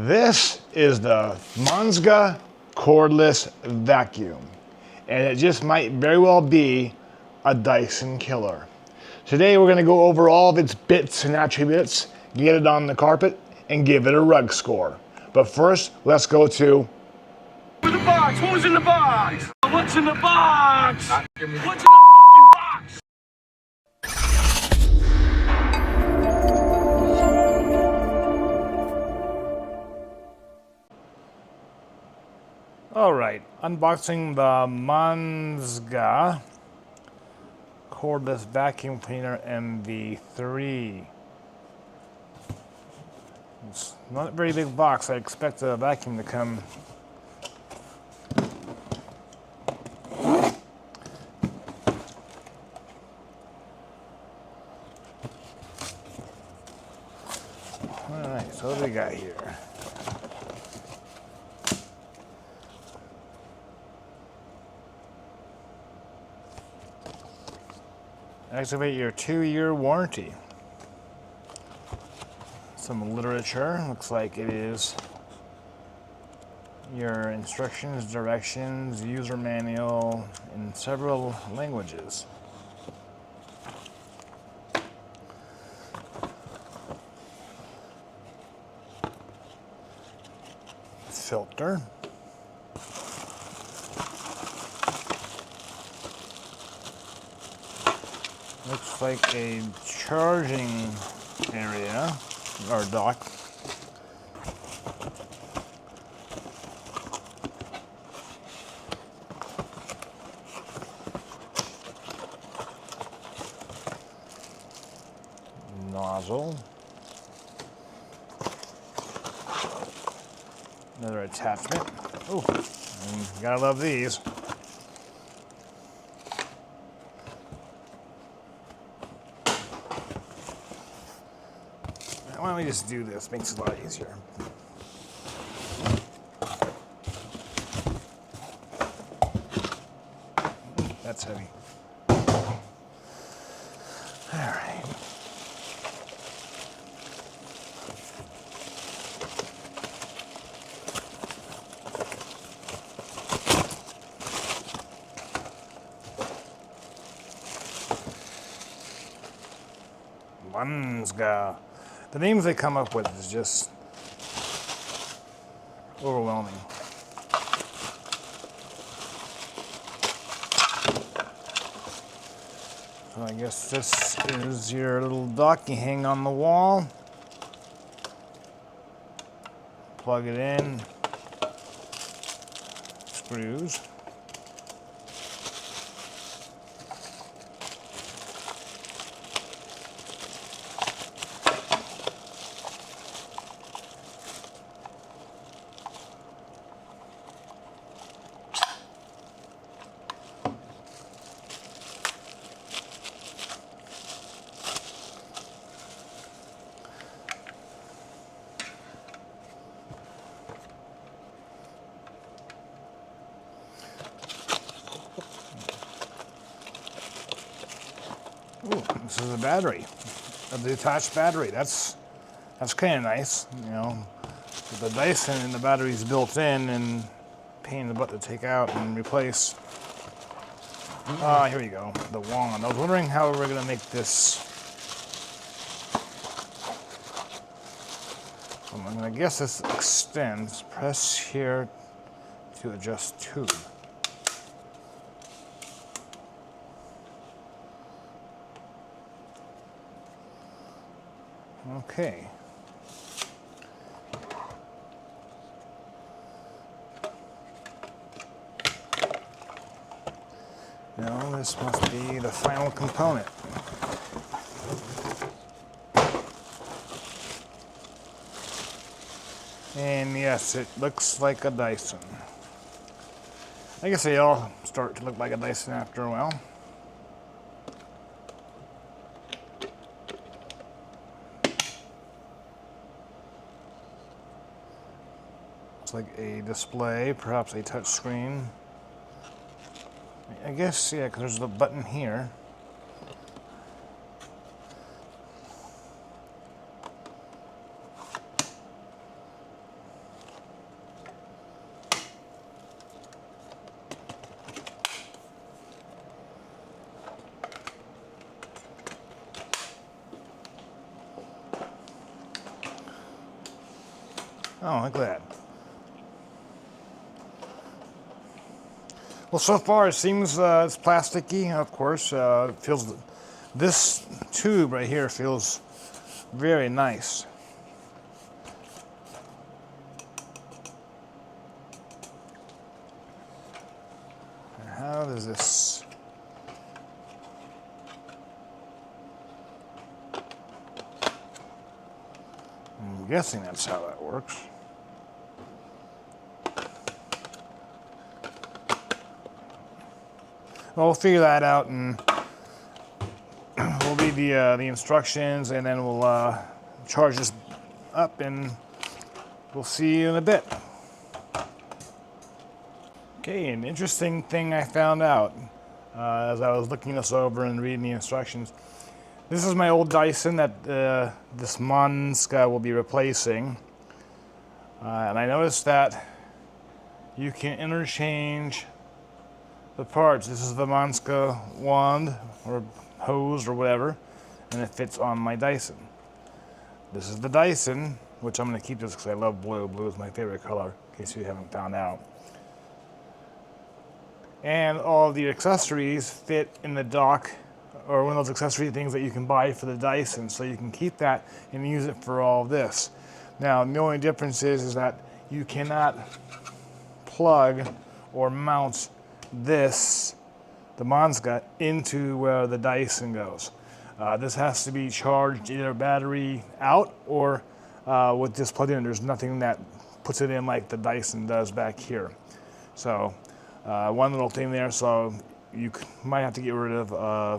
This is the MONSGA Cordless Vacuum, and it just might very well be a Dyson killer. Today we're going to go over all of its bits and attributes, get it on the carpet, and give it a rug score. But first, let's go to the box. What was in the box? What's in the box? What's in the fucking box? All right, unboxing the Manzga Cordless Vacuum Cleaner MV3. It's not a very big box. I expect a vacuum to come. All right, so what do we got here? Activate your 2-year warranty. Some literature, looks like it is your instructions, directions, user manual in several languages. Filter. Looks like a charging area, or dock. Nozzle. Another attachment. Oh, gotta love these. Why don't we just do this? Makes it a lot easier. That's heavy. All right. Manzga. The names they come up with is just overwhelming. So I guess this is your little dock you hang on the wall. Plug it in. Screws. Ooh, this is a battery, a detached battery. That's kind of nice, you know. With the Dyson and the battery's built in and pain in the butt to take out and replace. Here we go, the wand. I was wondering how we're gonna make this. I'm gonna guess this extends. Press here to adjust tube. Okay. Now this must be the final component. And yes, it looks like a Dyson. I guess they all start to look like a Dyson after a while. It's like a display, perhaps a touch screen. I guess, yeah, because there's a button here. Oh, look at that. Well, so far it seems it's plasticky, of course. It feels, this tube right here feels very nice. How does this? I'm guessing that's how that works. Well, we'll figure that out, and we'll read the instructions, and then we'll charge this up, and we'll see you in a bit. Okay, an interesting thing I found out as I was looking this over and reading the instructions. This is my old Dyson that this Manzga will be replacing. And I noticed that you can interchange the parts. This is the Manzga wand or hose or whatever, and it fits on my Dyson. This is the Dyson, which I'm going to keep this because I love blue. Blue is my favorite color, in case you haven't found out. And all the accessories fit in the dock, or one of those accessory things that you can buy for the Dyson, so you can keep that and use it for all of this. Now, the only difference is that you cannot plug or mount this, the Manzga, into where the Dyson goes. This has to be charged either battery out or with this plugged in. There's nothing that puts it in like the Dyson does back here. So one little thing there, so you might have to get rid of,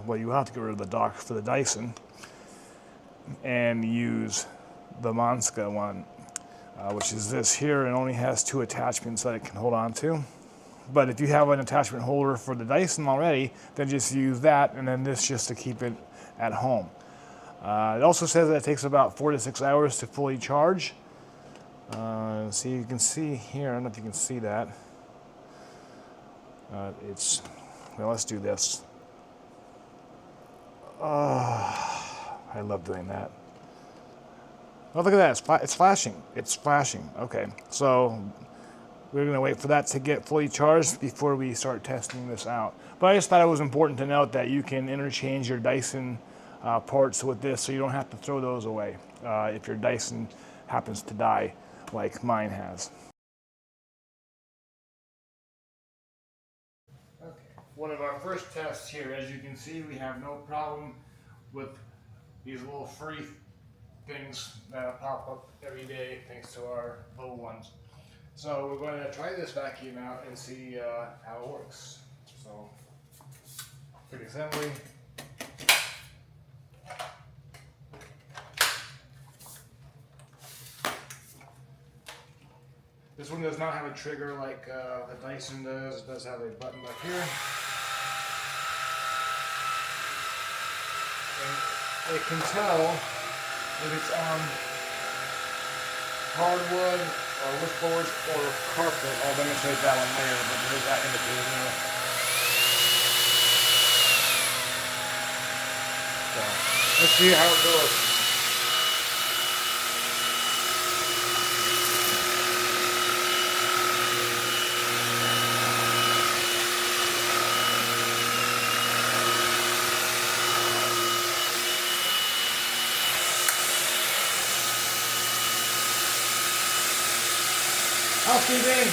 well, you have to get rid of the dock for the Dyson and use the Manzga one, which is this here, and only has 2 attachments that it can hold on to. But if you have an attachment holder for the Dyson already, then just use that, and then this just to keep it at home. It also says that it takes about 4 to 6 hours to fully charge. See, you can see here, I don't know if you can see that. Well, let's do this. I love doing that. Oh, look at that, it's flashing. It's flashing, okay. So we're gonna wait for that to get fully charged before we start testing this out. But I just thought it was important to note that you can interchange your Dyson parts with this, so you don't have to throw those away if your Dyson happens to die like mine has. Okay. One of our first tests here, as you can see, we have no problem with these little free things that pop up every day thanks to our little ones. So we're going to try this vacuum out and see how it works. So, quick assembly. This one does not have a trigger like the Dyson does. It does have a button back here. And it can tell if it's on hardwood or wood floors or carpet. I'll demonstrate that one later, but there's that indicator there. So, let's see how it goes. Housekeeping.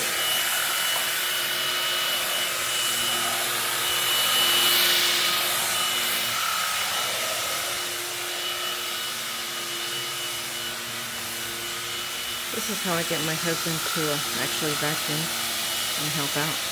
This is how I get my husband to actually vacuum and help out.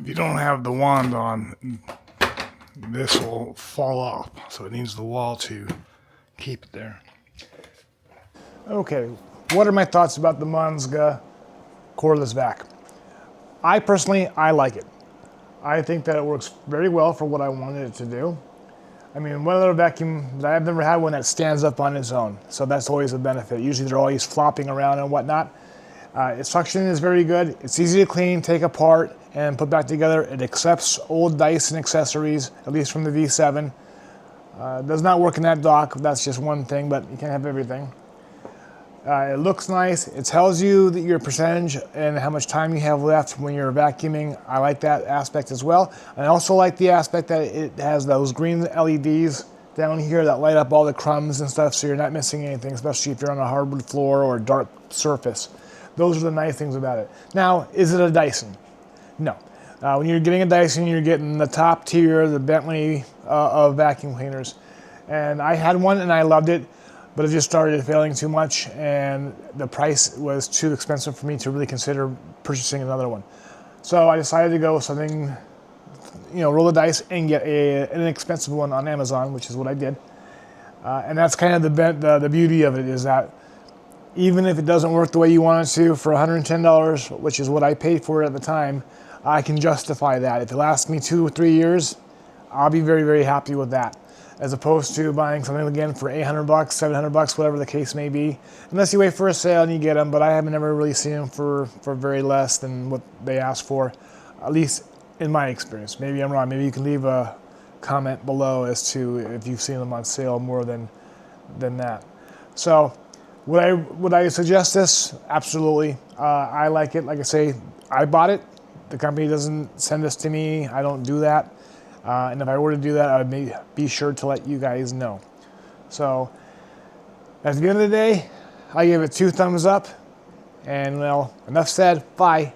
If you don't have the wand on, this will fall off. So it needs the wall to keep it there. Okay, what are my thoughts about the MONSGA cordless vac? I personally like it. I think that it works very well for what I wanted it to do. I mean, one other vacuum, I've never had one that stands up on its own, so that's always a benefit. Usually they're always flopping around and whatnot. Its suction is very good. It's easy to clean, take apart, and put back together. It accepts old Dyson accessories, at least from the V7. It does not work in that dock. That's just one thing, but you can't have everything. It looks nice. It tells you that your percentage and how much time you have left when you're vacuuming. I like that aspect as well. I also like the aspect that it has those green LEDs down here that light up all the crumbs and stuff, so you're not missing anything, especially if you're on a hardwood floor or a dark surface. Those are the nice things about it. Now, is it a Dyson? No. When you're getting a Dyson, you're getting the top tier, the Bentley of vacuum cleaners. And I had one and I loved it, but it just started failing too much and the price was too expensive for me to really consider purchasing another one. So I decided to go with something, roll the dice and get an inexpensive one on Amazon, which is what I did. And that's kind of the beauty of it, is that even if it doesn't work the way you want it to for $110, which is what I paid for it at the time, I can justify that. If it lasts me 2 or 3 years, I'll be very, very happy with that, as opposed to buying something again for $800, $700, whatever the case may be. Unless you wait for a sale and you get them, but I haven't never really seen them for very less than what they ask for, at least in my experience. Maybe I'm wrong. Maybe you can leave a comment below as to if you've seen them on sale more than that. So would I suggest this? Absolutely. I like it. Like I say, I bought it. The company doesn't send this to me. I don't do that. And if I were to do that, I would be sure to let you guys know. So at the end of the day, I give it 2 thumbs up. And well, enough said. Bye.